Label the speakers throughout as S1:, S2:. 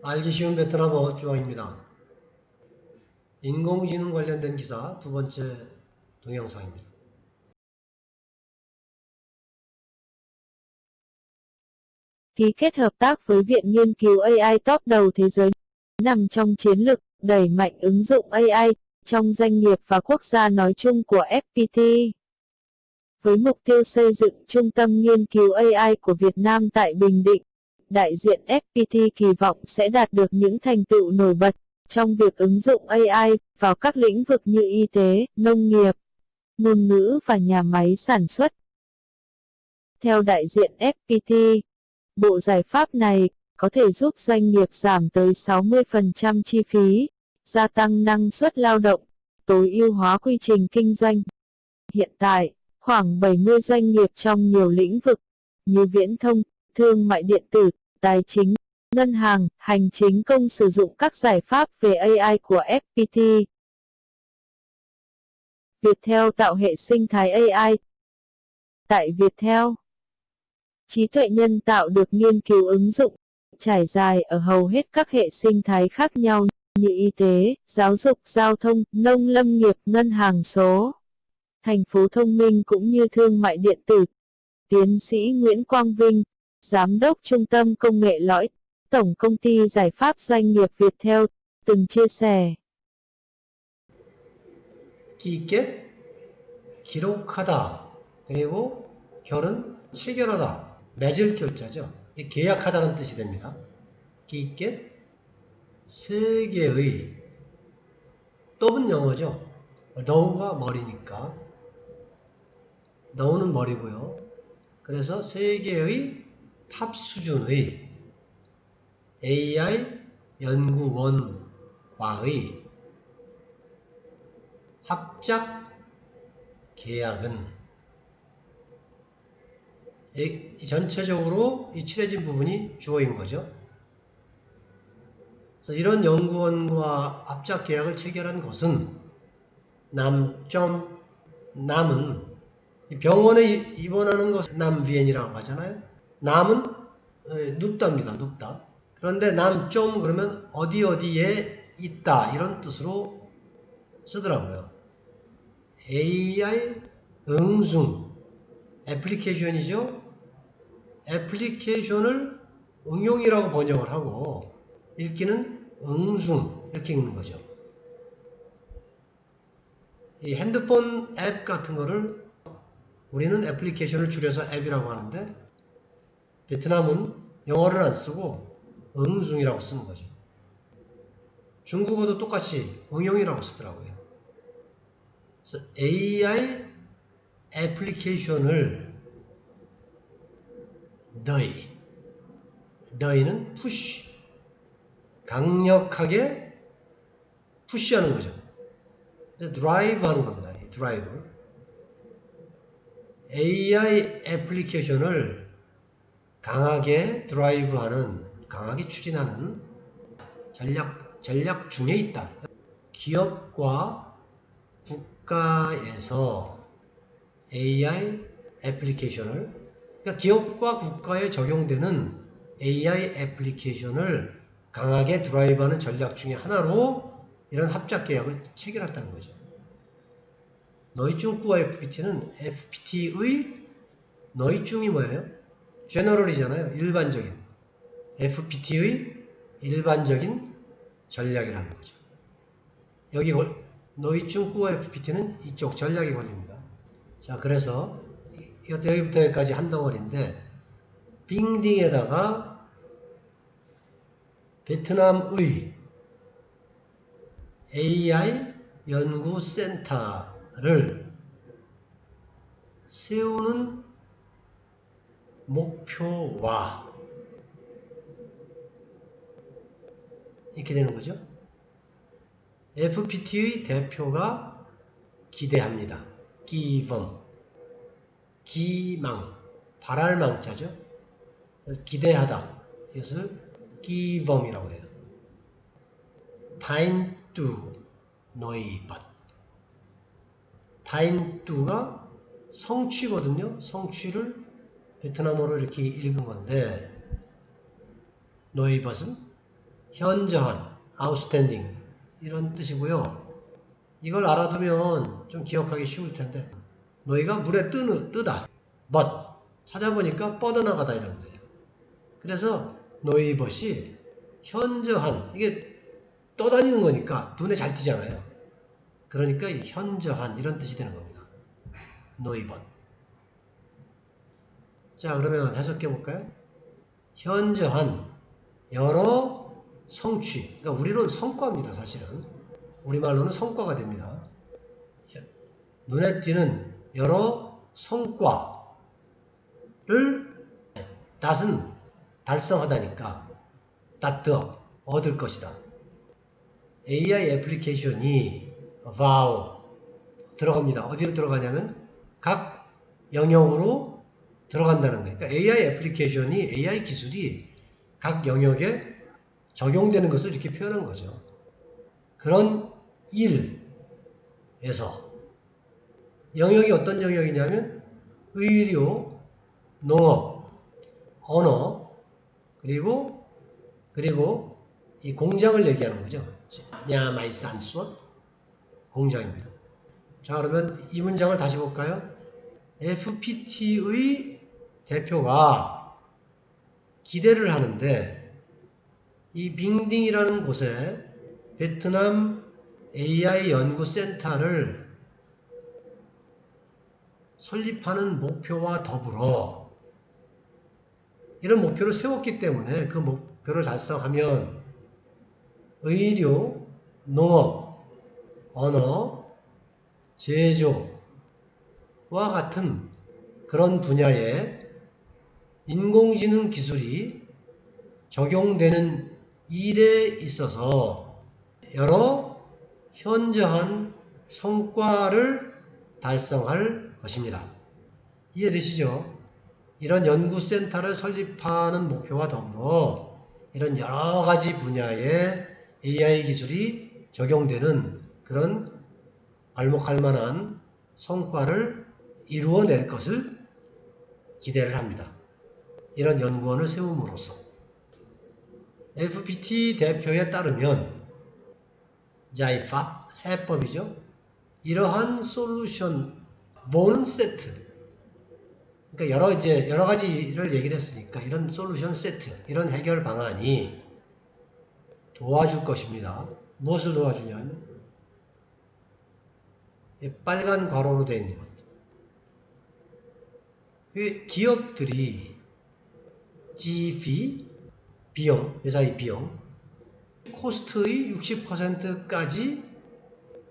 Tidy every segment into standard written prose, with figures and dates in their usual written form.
S1: 알기 쉬운 베트남어 주황입니다. 인공지능 관련된 기사 두 번째 동영상입니다.
S2: Ký kết hợp tác với Viện Nghiên cứu AI top đầu thế giới, nằm trong chiến lược đẩy mạnh ứng dụng AI trong doanh nghiệp và quốc gia nói chung của FPT. Với mục tiêu xây dựng trung tâm nghiên cứu AI của Việt Nam tại Bình Định, đại diện FPT kỳ vọng sẽ đạt được những thành tựu nổi bật trong việc ứng dụng AI vào các lĩnh vực như y tế, nông nghiệp, ngôn ngữ và nhà máy sản xuất. Theo đại diện FPT, bộ giải pháp này có thể giúp doanh nghiệp giảm tới 60% chi phí, gia tăng năng suất lao động, tối ưu hóa quy trình kinh doanh. Hiện tại, khoảng 70 doanh nghiệp trong nhiều lĩnh vực như viễn thông, thương mại điện tử, tài chính, ngân hàng, hành chính công sử dụng các giải pháp về AI của FPT. Viettel tạo hệ sinh thái AI. Tại Viettel, trí tuệ nhân tạo được nghiên cứu ứng dụng trải dài ở hầu hết các hệ sinh thái khác nhau như y tế, giáo dục, giao thông, nông lâm nghiệp, ngân hàng số, thành phố thông minh cũng như thương mại điện tử. Tiến sĩ Nguyễn Quang Vinh, Giám đốc Trung tâm Công nghệ lõi, Tổng công ty Giải pháp Doanh nghiệp Viettel, từng chia sẻ.
S1: 끼겟, 기록하다, 그리고 결은 체결하다, 맺을 결자죠. 이 계약하다는 뜻이 됩니다. 끼겟, 세 개의, 또는 영어죠. know가 머리니까 know는 머리고요. 그래서 세 개의 탑 수준의 AI 연구원과의 합작 계약은 전체적으로 이 칠해진 부분이 주어인 거죠. 그래서 이런 연구원과 합작 계약을 체결한 것은 남은 병원에 입원하는 것을 남비엔이라고 하잖아요. 남은 눕다입니다. 눕다. 그런데 남점 그러면 어디에 있다 이런 뜻으로 쓰더라고요. AI 응용 애플리케이션이죠. 애플리케이션을 응용이라고 번역을 하고 읽기는 응용 이렇게 읽는 거죠. 이 핸드폰 앱 같은 거를 우리는 애플리케이션을 줄여서 앱이라고 하는데 베트남은 영어를 안 쓰고 응용이라고 쓰는 거죠. 중국어도 똑같이 응용이라고 쓰더라고요. 그래서 AI 애플리케이션을 너희는 푸시 강력하게 푸시하는 거죠. 드라이브 하는 겁니다. 드라이브. AI 애플리케이션을 강하게 드라이브하는, 강하게 추진하는 전략 중에 있다. 기업과 국가에서 AI 애플리케이션을, 그러니까 기업과 국가에 적용되는 AI 애플리케이션을 강하게 드라이브하는 전략 중에 하나로 이런 합작 계약을 체결했다는 거죠. 너희중과 FPT는 FPT의 너희중이 뭐예요? 제너럴이잖아요. 일반적인. FPT의 일반적인 전략이라는 거죠. 여기 너희중과 FPT는 이쪽 전략이 걸립니다. 자, 그래서 여기부터 여기까지 한 덩어리인데 빙딩에다가 베트남의 AI 연구센터를 세우는 목표와 이렇게 되는 거죠. FPT의 대표가 기대합니다. 기망, 바랄망자죠. 기대하다. 이것을 기범이라고 해요. 타인뚜 노이벗. 타인뚜가 성취거든요. 성취를 베트남어로 이렇게 읽은 건데 노이벗은 현저한, outstanding 이런 뜻이고요. 이걸 알아두면 좀 기억하기 쉬울 텐데 너희가 물에 뜨다. but 찾아보니까 뻗어나가다 이런 거예요. 그래서 너희 벗이 현저한, 이게 떠다니는 거니까 눈에 잘 띄잖아요. 그러니까 이 현저한 이런 뜻이 되는 겁니다. 너희 벗. 자, 그러면 해석해 볼까요? 현저한 여러 성취. 그러니까 우리는 성과입니다, 사실은. 우리말로는 성과가 됩니다. 눈에 띄는 여러 성과를 닷은 달성하다니까 닷더 얻을 것이다. AI 애플리케이션이 vow 들어갑니다. 어디로 들어가냐면 각 영역으로 들어간다는 거예요. 그러니까 AI 애플리케이션이 AI 기술이 각 영역에 적용되는 것을 이렇게 표현한 거죠. 그런 일에서 영역이 어떤 영역이냐면 의료, 농업, 언어, 그리고 이 공장을 얘기하는 거죠. 야마이 산수엇 공장입니다. 자, 그러면 이 문장을 다시 볼까요? FPT의 대표가 기대를 하는데 이 빙딩이라는 곳에 베트남 AI 연구센터를 설립하는 목표와 더불어 이런 목표를 세웠기 때문에 그 목표를 달성하면 의료, 농업, 언어, 제조와 같은 그런 분야에 인공지능 기술이 적용되는 일에 있어서 여러 현저한 성과를 달성할 것입니다. 이해되시죠? 이런 연구센터를 설립하는 목표와 더불어 이런 여러 가지 분야에 AI 기술이 적용되는 그런 괄목할 만한 성과를 이루어낼 것을 기대를 합니다. 이런 연구원을 세움으로써 FPT 대표에 따르면 자이팝 해법이죠. 이러한 솔루션 모는 세트, 그러니까 여러 가지를 얘기를 했으니까 이런 솔루션 세트, 이런 해결 방안이 도와줄 것입니다. 무엇을 도와주냐면 빨간 괄호로 되어 있는 것. 기업들이 GP, 비용, 회사의 비용, 코스트의 60%까지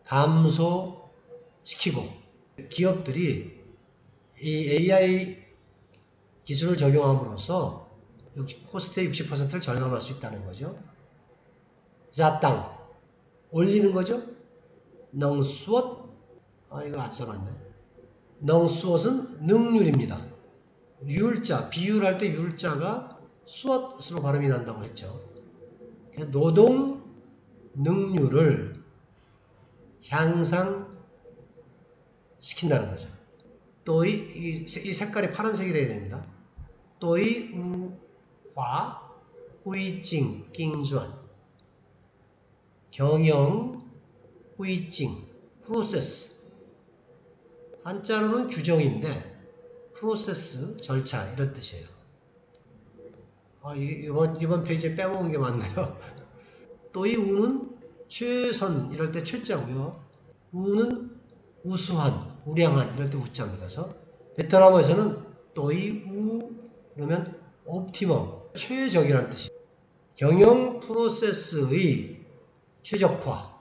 S1: 감소시키고 기업들이 이 AI 기술을 적용함으로써 코스트의 60%를 절감할 수 있다는 거죠. 자땅 올리는 거죠. 능수엇 이거 안 써놨네. 능수엇은 능률입니다. 율자, 비율할 때 율자가 수엇으로 발음이 난다고 했죠. 노동 능률을 향상시킨다는 거죠. 또이 색깔이 파란색이라야 됩니다. 또이 우화 후이징 낑수안 경영 후이징 프로세스 한자로는 규정인데 프로세스 절차 이런 뜻이에요. 이번 페이지에 빼먹은 게 많네요. 또 이 우는 최선 이럴 때 최자고요. 우는 우수한, 우량한 이럴 때 우자입니다. 그래서 베트남어에서는 또 이 우 그러면 옵티멈 최적이라는 뜻이. 경영 프로세스의 최적화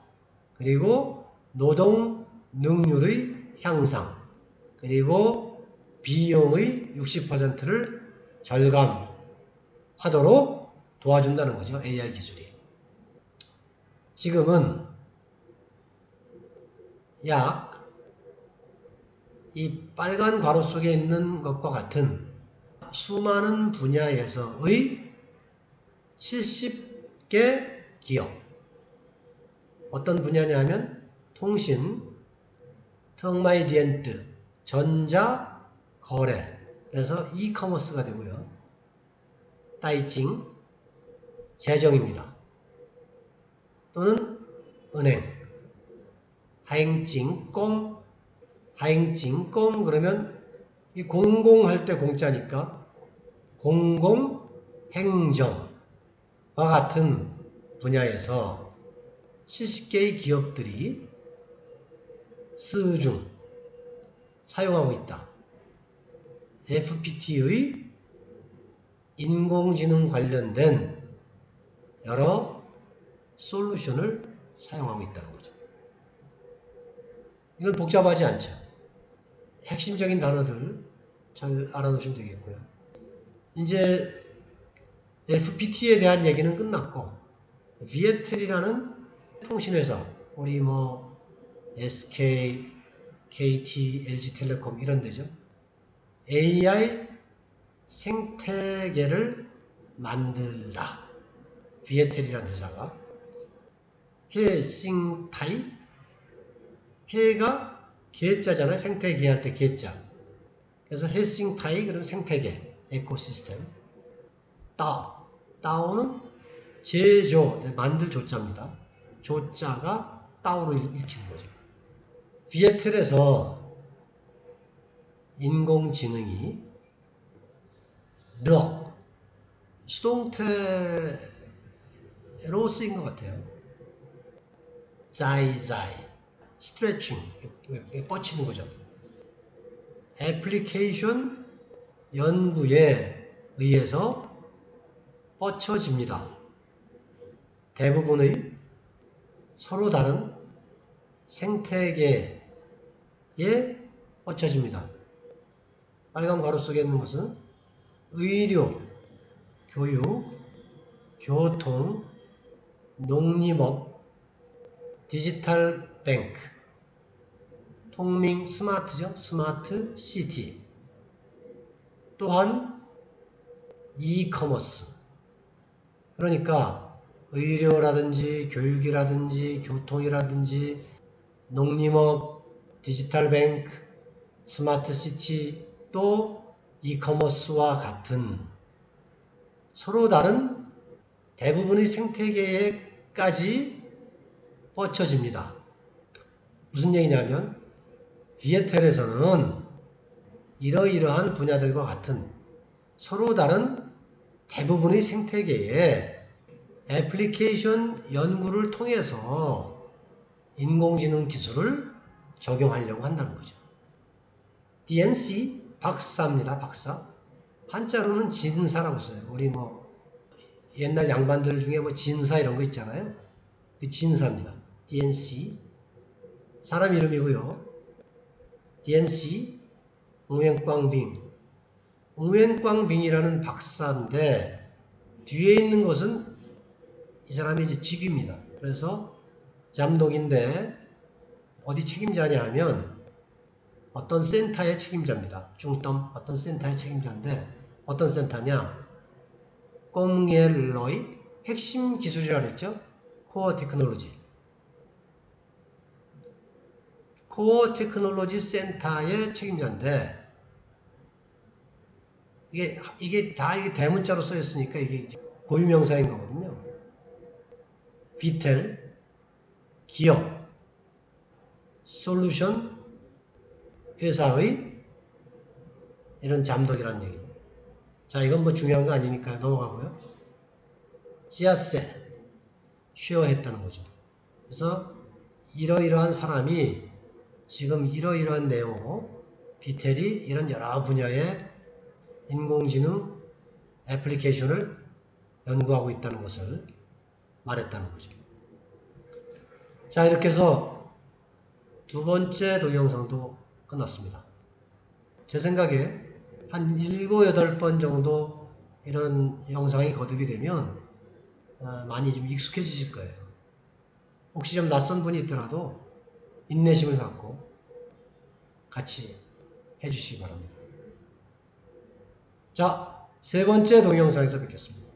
S1: 그리고 노동 능률의 향상 그리고 비용의 60%를 절감하도록 도와준다는 거죠. AI 기술이. 지금은 약 이 빨간 괄호 속에 있는 것과 같은 수많은 분야에서의 70개 기업. 어떤 분야냐면 통신, 텅마이디엔트, 전자, 거래. 그래서 이커머스가 되고요. 따이징, 재정입니다. 또는 은행. 하행징꼼, 하행징꼼 그러면 이 공공할 때 공짜니까 공공행정과 같은 분야에서 70개의 기업들이 쓰중 사용하고 있다. FPT의 인공지능 관련된 여러 솔루션을 사용하고 있다는 거죠. 이건 복잡하지 않죠. 핵심적인 단어들 잘 알아놓으시면 되겠고요. 이제 FPT에 대한 얘기는 끝났고 비에텔이라는 통신회사, 우리 뭐 SK, KT, LG텔레콤 이런 데죠. AI 생태계를 만들다. 비에텔이라는 회사가 해싱타이, 해가 개자잖아요. 생태계 할 때 개자. 그래서 해싱타이 그러면 생태계, 에코시스템. 따오는 제조, 만들 조자입니다. 조자가 따오로 읽히는 거죠. 비에텔에서 인공지능이 수동태로 쓰인 것 같아요. 자이자이, 스트레칭, 뻗치는 거죠. 애플리케이션 연구에 의해서 뻗쳐집니다. 대부분의 서로 다른 생태계에 뻗쳐집니다. 빨간 괄호 속에 있는 것은 의료, 교육, 교통, 농림업, 디지털 뱅크, 통민 스마트죠. 스마트 시티. 또한 이커머스. 그러니까 의료라든지 교육이라든지 교통이라든지 농림업, 디지털 뱅크, 스마트 시티 또 이커머스와 같은 서로 다른 대부분의 생태계에까지 뻗쳐집니다. 무슨 얘기냐면 비에텔에서는 이러이러한 분야들과 같은 서로 다른 대부분의 생태계에 애플리케이션 연구를 통해서 인공지능 기술을 적용하려고 한다는 거죠. DNC 박사입니다. 박사. 한자로는 진사라고 써요. 우리 뭐 옛날 양반들 중에 뭐 진사 이런 거 있잖아요. 그 진사입니다. DNC. 사람 이름이고요. DNC 웅웬꽝빙. 웅웬꽝빙이라는 박사인데 뒤에 있는 것은 이 사람이 이제 직위입니다. 그래서 잠독인데 어디 책임자냐 하면 어떤 센터의 책임자입니다. 중점 어떤 센터의 책임자인데 어떤 센터냐? 꽁옐로이 핵심 기술이라고 그랬죠? 코어 테크놀로지. 코어 테크놀로지 센터의 책임자인데 이게 다 이게 대문자로 써 있으니까 이게 고유명사인 거거든요. 비텔 기업 솔루션 회사의 이런 잠독이라는 얘기입니다. 자, 이건 뭐 중요한 거 아니니까 넘어가고요. 지하세 쉐어했다는 거죠. 그래서 이러이러한 사람이 지금 이러이러한 내용 비텔이 이런 여러 분야의 인공지능 애플리케이션을 연구하고 있다는 것을 말했다는 거죠. 자, 이렇게 해서 두 번째 동영상도 끝났습니다. 제 생각에 한 7, 8번 정도 이런 영상이 거듭이 되면 많이 좀 익숙해지실 거예요. 혹시 좀 낯선 분이 있더라도 인내심을 갖고 같이 해주시기 바랍니다. 자, 세 번째 동영상에서 뵙겠습니다.